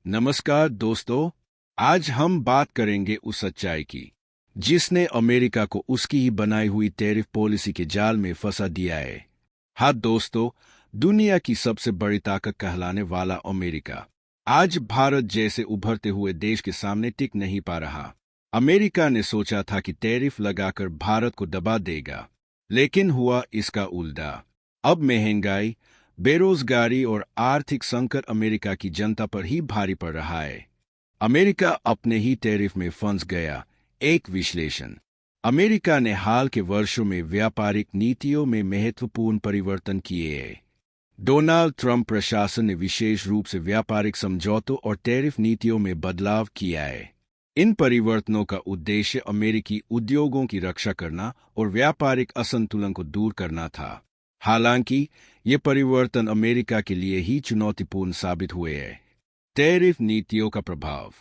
नमस्कार दोस्तों। आज हम बात करेंगे उस सच्चाई की जिसने अमेरिका को उसकी ही बनाई हुई टैरिफ पॉलिसी के जाल में फंसा दिया है। हाँ दोस्तों, दुनिया की सबसे बड़ी ताकत कहलाने वाला अमेरिका आज भारत जैसे उभरते हुए देश के सामने टिक नहीं पा रहा। अमेरिका ने सोचा था कि टैरिफ लगाकर भारत को दबा देगा, लेकिन हुआ इसका उल्टा। अब महंगाई, बेरोजगारी और आर्थिक संकट अमेरिका की जनता पर ही भारी पड़ रहा है। अमेरिका अपने ही टैरिफ में फंस गया। एक विश्लेषण। अमेरिका ने हाल के वर्षों में व्यापारिक नीतियों में महत्वपूर्ण परिवर्तन किए हैं। डोनाल्ड ट्रंप प्रशासन ने विशेष रूप से व्यापारिक समझौतों और टैरिफ नीतियों में बदलाव किया है। इन परिवर्तनों का उद्देश्य अमेरिकी उद्योगों की रक्षा करना और व्यापारिक असंतुलन को दूर करना था। हालांकि ये परिवर्तन अमेरिका के लिए ही चुनौतीपूर्ण साबित हुए हैं। टैरिफ नीतियों का प्रभाव।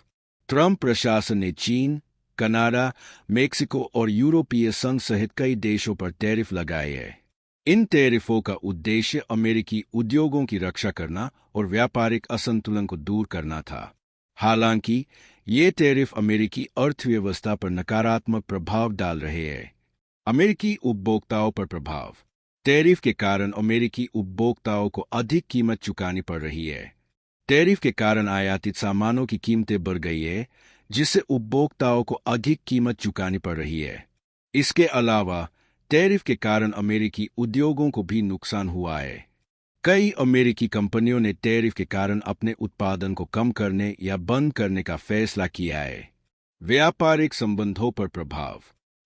ट्रंप प्रशासन ने चीन, कनाडा, मेक्सिको और यूरोपीय संघ सहित कई देशों पर टैरिफ लगाए हैं। इन टैरिफों का उद्देश्य अमेरिकी उद्योगों की रक्षा करना और व्यापारिक असंतुलन को दूर करना था। हालांकि ये टैरिफ अमेरिकी अर्थव्यवस्था पर नकारात्मक प्रभाव डाल रहे हैं। अमेरिकी उपभोक्ताओं पर प्रभाव। टैरिफ के कारण अमेरिकी उपभोक्ताओं को अधिक कीमत चुकानी पड़ रही है। टैरिफ के कारण आयातित सामानों की कीमतें बढ़ गई है, जिससे उपभोक्ताओं को अधिक कीमत चुकानी पड़ रही है। इसके अलावा टैरिफ के कारण अमेरिकी उद्योगों को भी नुकसान हुआ है। कई अमेरिकी कंपनियों ने टैरिफ के कारण अपने उत्पादन को कम करने या बंद करने का फैसला किया है। व्यापारिक संबंधों पर प्रभाव।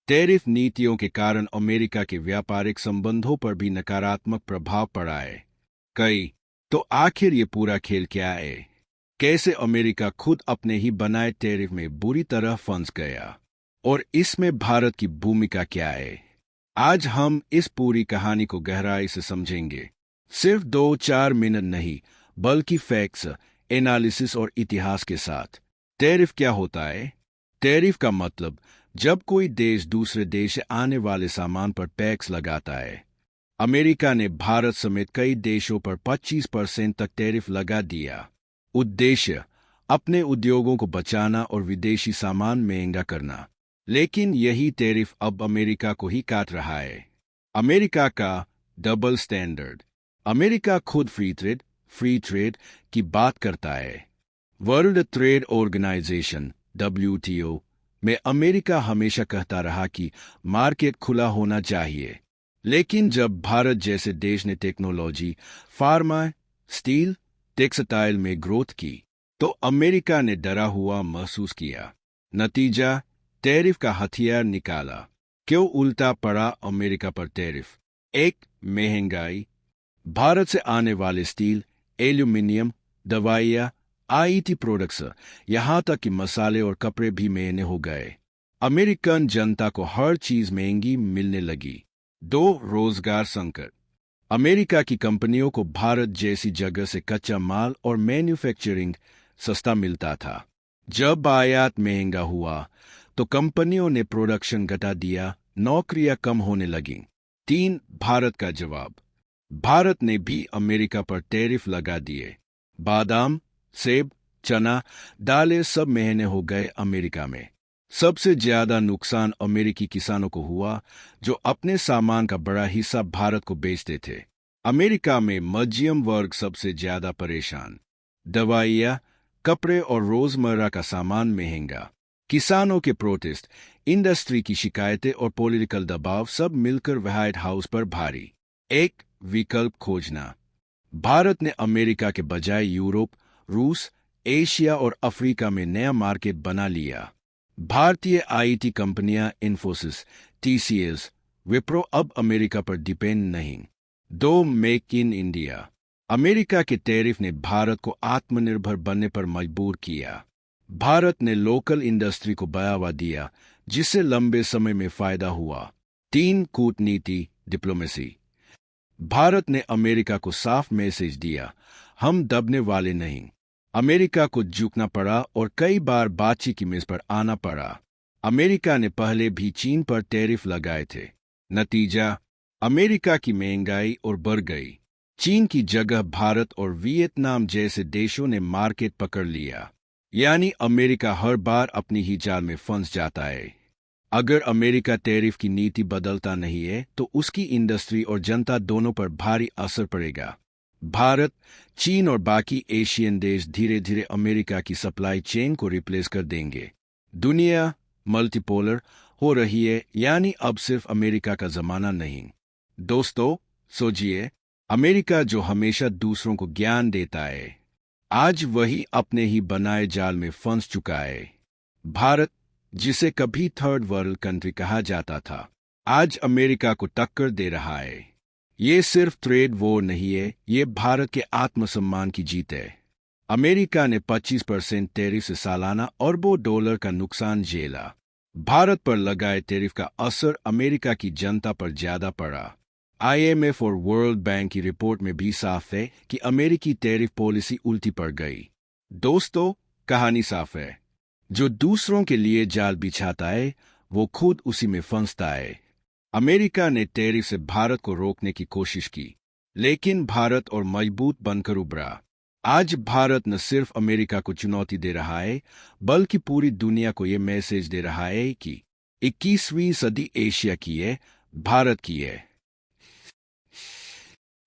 टैरिफ नीतियों के कारण अमेरिका के व्यापारिक संबंधों पर भी नकारात्मक प्रभाव पड़ा है। तो आखिर ये पूरा खेल क्या है? कैसे अमेरिका खुद अपने ही बनाए टैरिफ में बुरी तरह फंस गया, और इसमें भारत की भूमिका क्या है? आज हम इस पूरी कहानी को गहराई से समझेंगे। सिर्फ 2-4 मिनट नहीं, बल्कि फैक्ट्स, एनालिसिस और इतिहास के साथ। टैरिफ क्या होता है? टैरिफ का मतलब जब कोई देश दूसरे देश से आने वाले सामान पर टैक्स लगाता है। अमेरिका ने भारत समेत कई देशों पर 25% तक टैरिफ लगा दिया। उद्देश्य अपने उद्योगों को बचाना और विदेशी सामान महंगा करना। लेकिन यही टैरिफ अब अमेरिका को ही काट रहा है। अमेरिका का डबल स्टैंडर्ड। अमेरिका खुद फ्री ट्रेड की बात करता है। वर्ल्ड ट्रेड ऑर्गेनाइजेशन WTO में अमेरिका हमेशा कहता रहा कि मार्केट खुला होना चाहिए। लेकिन जब भारत जैसे देश ने टेक्नोलॉजी, फार्मा, स्टील, टेक्सटाइल में ग्रोथ की, तो अमेरिका ने डरा हुआ महसूस किया। नतीजा, टैरिफ का हथियार निकाला। क्यों उल्टा पड़ा अमेरिका पर टैरिफ? एक, महंगाई। भारत से आने वाले स्टील, एल्यूमिनियम, दवाइयाँ, IT प्रोडक्ट्स, यहाँ तक कि मसाले और कपड़े भी महंगे हो गए। अमेरिकन जनता को हर चीज महंगी मिलने लगी। 2, रोजगार संकट। अमेरिका की कंपनियों को भारत जैसी जगह से कच्चा माल और मैन्युफैक्चरिंग सस्ता मिलता था। जब आयात महंगा हुआ, तो कंपनियों ने प्रोडक्शन घटा दिया, नौकरियां कम होने लगीं। 3, भारत का जवाब। भारत ने भी अमेरिका पर टैरिफ लगा दिए। बादाम, सेब, चना, दालें सब महंगे हो गए अमेरिका में। सबसे ज्यादा नुकसान अमेरिकी किसानों को हुआ, जो अपने सामान का बड़ा हिस्सा भारत को बेचते थे। अमेरिका में मध्यम वर्ग सबसे ज्यादा परेशान। दवाइयाँ, कपड़े और रोजमर्रा का सामान महंगा। किसानों के प्रोटेस्ट, इंडस्ट्री की शिकायतें और पॉलिटिकल दबाव सब मिलकर व्हाइट हाउस पर भारी। एक, विकल्प खोजना। भारत ने अमेरिका के बजाय यूरोप, रूस, एशिया और अफ्रीका में नया मार्केट बना लिया। भारतीय IT कंपनियां इन्फोसिस, TCS, विप्रो अब अमेरिका पर डिपेंड नहीं। 2, मेक इन इंडिया। अमेरिका के टैरिफ ने भारत को आत्मनिर्भर बनने पर मजबूर किया। भारत ने लोकल इंडस्ट्री को बढ़ावा दिया, जिससे लंबे समय में फायदा हुआ। 3, कूटनीति, डिप्लोमेसी। भारत ने अमेरिका को साफ मैसेज दिया, हम दबने वाले नहीं। अमेरिका को झुकना पड़ा और कई बार बातचीत की मेज पर आना पड़ा। अमेरिका ने पहले भी चीन पर टैरिफ लगाए थे। नतीजा, अमेरिका की महंगाई और बढ़ गई। चीन की जगह भारत और वियतनाम जैसे देशों ने मार्केट पकड़ लिया। यानी अमेरिका हर बार अपनी ही जाल में फंस जाता है। अगर अमेरिका टैरिफ की नीति बदलता नहीं है तो उसकी इंडस्ट्री और जनता दोनों पर भारी असर पड़ेगा। भारत, चीन और बाकी एशियन देश धीरे धीरे अमेरिका की सप्लाई चेन को रिप्लेस कर देंगे। दुनिया मल्टीपोलर हो रही है, यानी अब सिर्फ अमेरिका का जमाना नहीं। दोस्तों, सोचिए, अमेरिका जो हमेशा दूसरों को ज्ञान देता है, आज वही अपने ही बनाए जाल में फंस चुका है। भारत, जिसे कभी थर्ड वर्ल्ड कंट्री कहा जाता था, आज अमेरिका को टक्कर दे रहा है। ये सिर्फ ट्रेड वॉर नहीं है, ये भारत के आत्मसम्मान की जीत है। अमेरिका ने 25% टैरिफ से सालाना अरबों डॉलर का नुकसान झेला। भारत पर लगाए टैरिफ का असर अमेरिका की जनता पर ज्यादा पड़ा। IMF और वर्ल्ड बैंक की रिपोर्ट में भी साफ है कि अमेरिकी टैरिफ पॉलिसी उल्टी पड़ गई। दोस्तों, कहानी साफ है। जो दूसरों के लिए जाल बिछाता है, वो खुद उसी में फंसता है। अमेरिका ने टैरिफ से भारत को रोकने की कोशिश की, लेकिन भारत और मजबूत बनकर उभरा। आज भारत न सिर्फ अमेरिका को चुनौती दे रहा है, बल्कि पूरी दुनिया को ये मैसेज दे रहा है कि 21वीं सदी एशिया की है, भारत की है।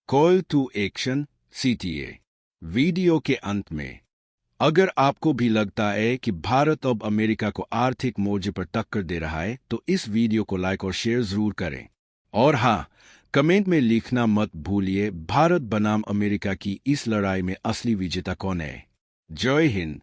Call to action CTA। Video के अंत में, अगर आपको भी लगता है कि भारत अब अमेरिका को आर्थिक मोर्चे पर टक्कर दे रहा है, तो इस वीडियो को लाइक और शेयर जरूर करें। और हाँ, कमेंट में लिखना मत भूलिए, भारत बनाम अमेरिका की इस लड़ाई में असली विजेता कौन है। जय हिंद।